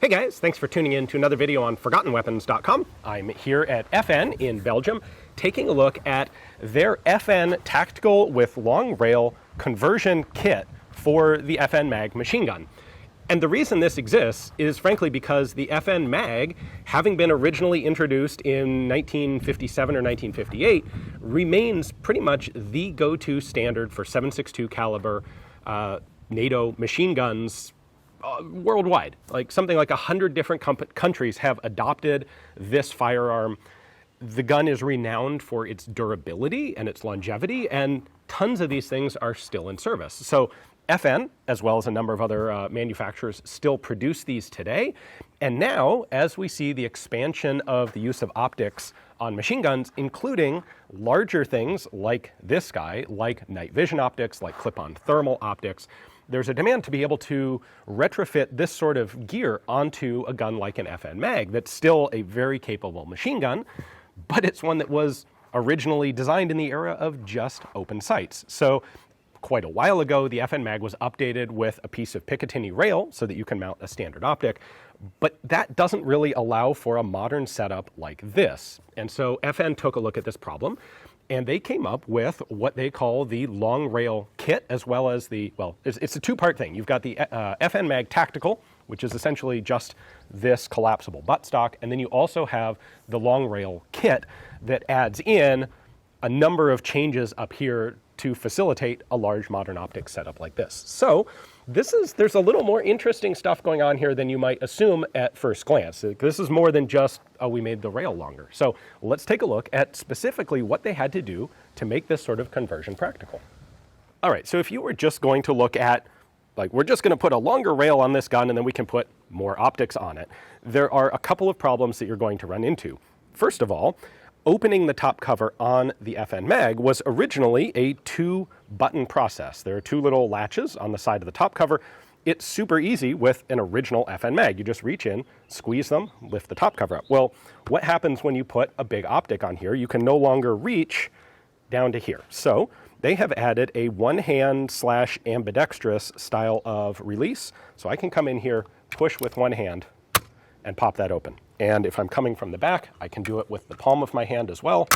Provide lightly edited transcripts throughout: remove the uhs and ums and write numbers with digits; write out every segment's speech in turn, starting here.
Hey guys, thanks for tuning in to another video on ForgottenWeapons.com. I'm here at FN in Belgium, taking a look at their FN Tactical with Long Rail conversion kit for the FN Mag machine gun. And the reason this exists is frankly because the FN Mag, having been originally introduced in 1957 or 1958, remains pretty much the go-to standard for 7.62 caliber NATO machine guns worldwide. Like something like 100 different countries have adopted this firearm. The gun is renowned for its durability and its longevity, and tons of these things are still in service. So FN, as well as a number of other manufacturers, still produce these today. And now, as we see the expansion of the use of optics on machine guns, including larger things like this guy, like night vision optics, like clip-on thermal optics, there's a demand to be able to retrofit this sort of gear onto a gun like an FN Mag that's still a very capable machine gun, but it's one that was originally designed in the era of just open sights. So quite a while ago, the FN Mag was updated with a piece of Picatinny rail so that you can mount a standard optic, but that doesn't really allow for a modern setup like this. And so FN took a look at this problem, and they came up with what they call the long rail kit, as well as the, well, it's a two-part thing. You've got the FN Mag Tactical, which is essentially just this collapsible buttstock, and then you also have the long rail kit that adds in a number of changes up here to facilitate a large modern optics setup like this. So there's a little more interesting stuff going on here than you might assume at first glance. This is more than just, oh, we made the rail longer. So let's take a look at specifically what they had to do to make this sort of conversion practical. All right, so if you were just going to look at, like, we're just going to put a longer rail on this gun and then we can put more optics on it, there are a couple of problems that you're going to run into. First of all, opening the top cover on the FN Mag was originally a two-button process. There are two little latches on the side of the top cover. It's super easy with an original FN Mag. You just reach in, squeeze them, lift the top cover up. Well, what happens when you put a big optic on here? You can no longer reach down to here. So they have added a one-hand / ambidextrous style of release. So I can come in here, push with one hand, and pop that open. And if I'm coming from the back, I can do it with the palm of my hand as well.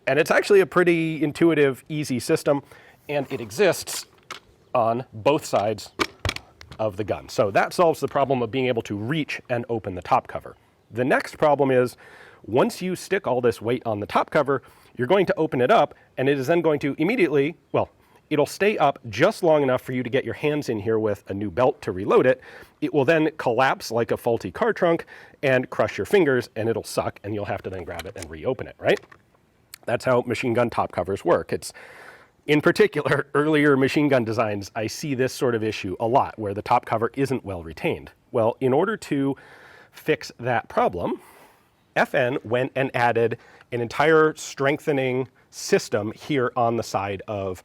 And it's actually a pretty intuitive, easy system, and it exists on both sides of the gun. So that solves the problem of being able to reach and open the top cover. The next problem is, once you stick all this weight on the top cover, you're going to open it up, and it is then going to immediately, well, it'll stay up just long enough for you to get your hands in here with a new belt to reload it. It will then collapse like a faulty car trunk and crush your fingers, and it'll suck, and you'll have to then grab it and reopen it, right? That's how machine gun top covers work. It's, in particular, earlier machine gun designs, I see this sort of issue a lot, where the top cover isn't well retained. Well, in order to fix that problem, FN went and added an entire strengthening system here on the side of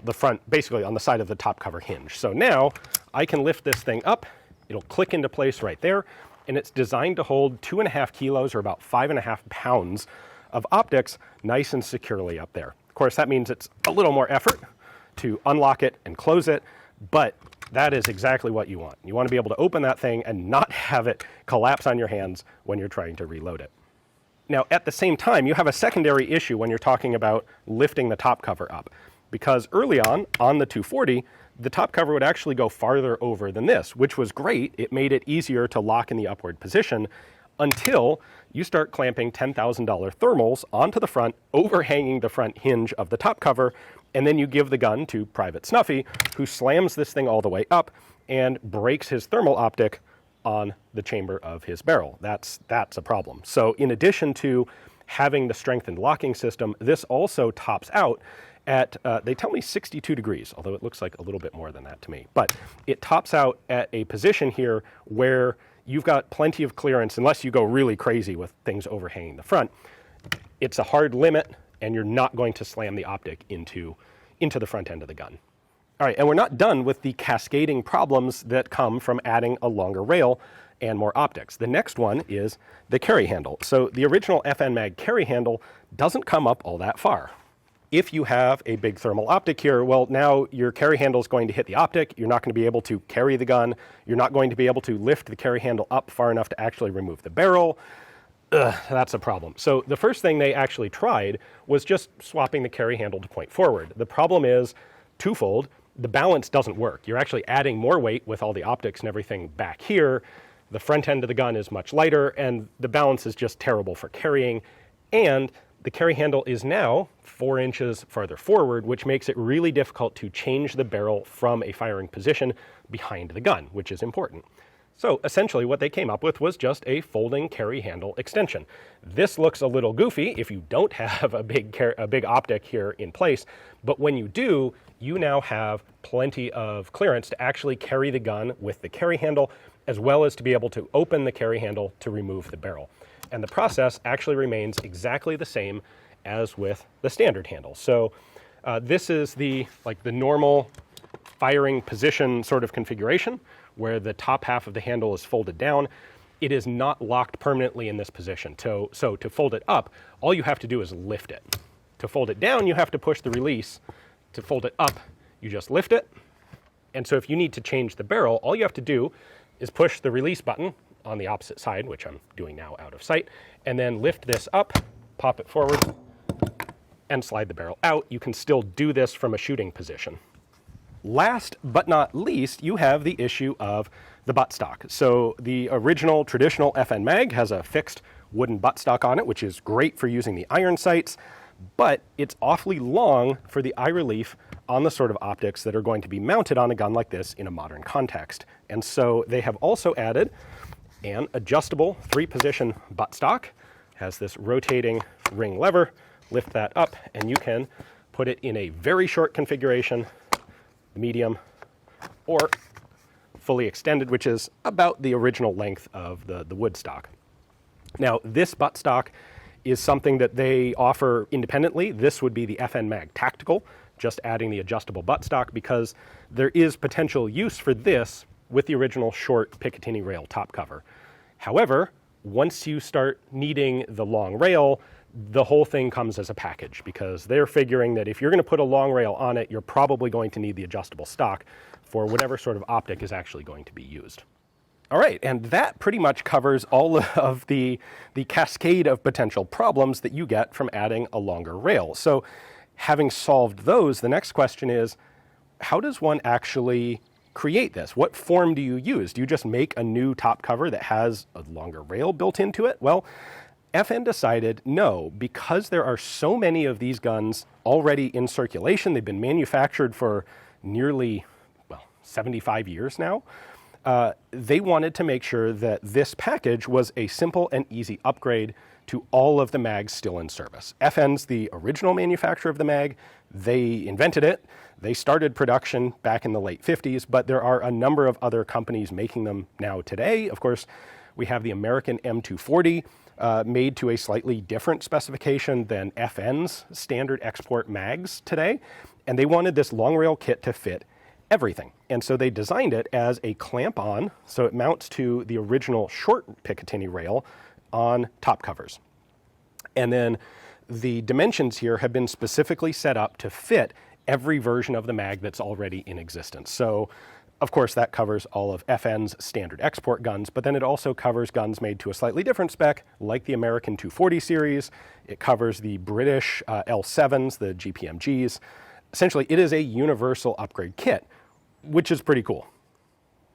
the front, basically on the side of the top cover hinge. So now I can lift this thing up, it'll click into place right there, and it's designed to hold 2.5 kilos or about 5.5 pounds of optics nice and securely up there. Of course, that means it's a little more effort to unlock it and close it, but that is exactly what you want. You want to be able to open that thing and not have it collapse on your hands when you're trying to reload it. Now, at the same time, you have a secondary issue when you're talking about lifting the top cover up, because early on the 240, the top cover would actually go farther over than this, which was great. It made it easier to lock in the upward position until you start clamping $10,000 thermals onto the front, overhanging the front hinge of the top cover, and then you give the gun to Private Snuffy, who slams this thing all the way up and breaks his thermal optic on the chamber of his barrel. That's a problem. So in addition to having the strengthened locking system, this also tops out at, they tell me 62 degrees, although it looks like a little bit more than that to me. But it tops out at a position here where you've got plenty of clearance, unless you go really crazy with things overhanging the front. It's a hard limit, and you're not going to slam the optic into the front end of the gun. All right, and we're not done with the cascading problems that come from adding a longer rail and more optics. The next one is the carry handle. So the original FN Mag carry handle doesn't come up all that far. If you have a big thermal optic here, well, now your carry handle is going to hit the optic. You're not going to be able to carry the gun. You're not going to be able to lift the carry handle up far enough to actually remove the barrel. That's a problem. So the first thing they actually tried was just swapping the carry handle to point forward. The problem is twofold. The balance doesn't work. You're actually adding more weight with all the optics and everything back here. The front end of the gun is much lighter, and the balance is just terrible for carrying. And the carry handle is now 4 inches farther forward, which makes it really difficult to change the barrel from a firing position behind the gun, which is important. So essentially what they came up with was just a folding carry handle extension. This looks a little goofy if you don't have a big optic here in place, but when you do, you now have plenty of clearance to actually carry the gun with the carry handle, as well as to be able to open the carry handle to remove the barrel. And the process actually remains exactly the same as with the standard handle. So this is the normal firing position sort of configuration, where the top half of the handle is folded down. It is not locked permanently in this position. So to fold it up, all you have to do is lift it. To fold it down, you have to push the release. To fold it up, you just lift it. And so if you need to change the barrel, all you have to do is push the release button on the opposite side, which I'm doing now out of sight, and then lift this up, pop it forward, and slide the barrel out. You can still do this from a shooting position. Last but not least, you have the issue of the buttstock. So the original traditional FN mag has a fixed wooden buttstock on it, which is great for using the iron sights, but it's awfully long for the eye relief on the sort of optics that are going to be mounted on a gun like this in a modern context. And so they have also added an adjustable 3-position buttstock. Has this rotating ring lever. Lift that up, and you can put it in a very short configuration, medium, or fully extended, which is about the original length of the wood stock. Now, this buttstock is something that they offer independently. This would be the FN Mag Tactical, just adding the adjustable buttstock, because there is potential use for this with the original short Picatinny rail top cover. However, once you start needing the long rail, the whole thing comes as a package, because they're figuring that if you're going to put a long rail on it, you're probably going to need the adjustable stock for whatever sort of optic is actually going to be used. All right, and that pretty much covers all of the cascade of potential problems that you get from adding a longer rail. So having solved those, the next question is, how does one actually create this? What form do you use? Do you just make a new top cover that has a longer rail built into it? Well, FN decided no, because there are so many of these guns already in circulation. They've been manufactured for nearly, 75 years now. They wanted to make sure that this package was a simple and easy upgrade to all of the mags still in service. FN's the original manufacturer of the mag. They invented it. They started production back in the late 50s, but there are a number of other companies making them now today. Of course, we have the American M240, made to a slightly different specification than FN's standard export mags today. And they wanted this long rail kit to fit everything. And so they designed it as a clamp-on, so it mounts to the original short Picatinny rail on top covers. And then the dimensions here have been specifically set up to fit every version of the mag that's already in existence. So, of course, that covers all of FN's standard export guns, but then it also covers guns made to a slightly different spec, like the American 240 series. It covers the British L7s, the GPMGs. Essentially, it is a universal upgrade kit, which is pretty cool.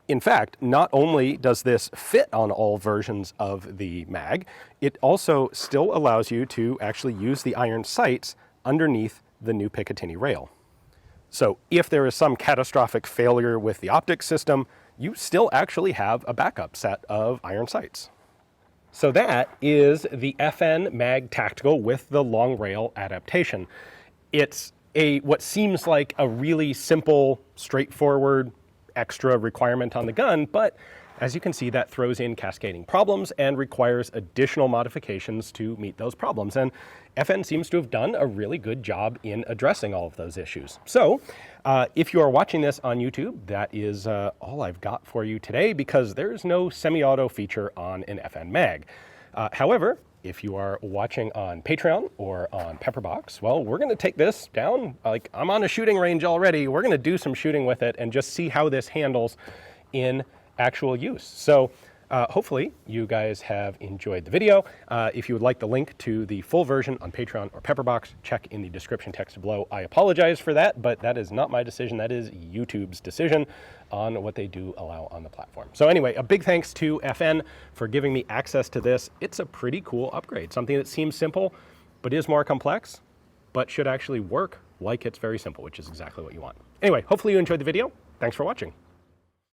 In fact, not only does this fit on all versions of the mag, it also still allows you to actually use the iron sights underneath the new Picatinny rail. So if there is some catastrophic failure with the optics system, you still actually have a backup set of iron sights. So that is the FN Mag Tactical with the long rail adaptation. It's what seems like a really simple, straightforward extra requirement on the gun, but as you can see, that throws in cascading problems and requires additional modifications to meet those problems. And FN seems to have done a really good job in addressing all of those issues. So if you are watching this on YouTube, that is all I've got for you today, because there's no semi-auto feature on an FN mag. However, If you are watching on Patreon or on Pepperbox, well, we're going to take this down. Like, I'm on a shooting range already. We're going to do some shooting with it and just see how this handles in actual use. So hopefully you guys have enjoyed the video. If you would like the link to the full version on Patreon or Pepperbox, check in the description text below. I apologize for that, but that is not my decision. That is YouTube's decision on what they do allow on the platform. So anyway, a big thanks to FN for giving me access to this. It's a pretty cool upgrade, something that seems simple, but is more complex, but should actually work like it's very simple, which is exactly what you want. Anyway, hopefully you enjoyed the video. Thanks for watching.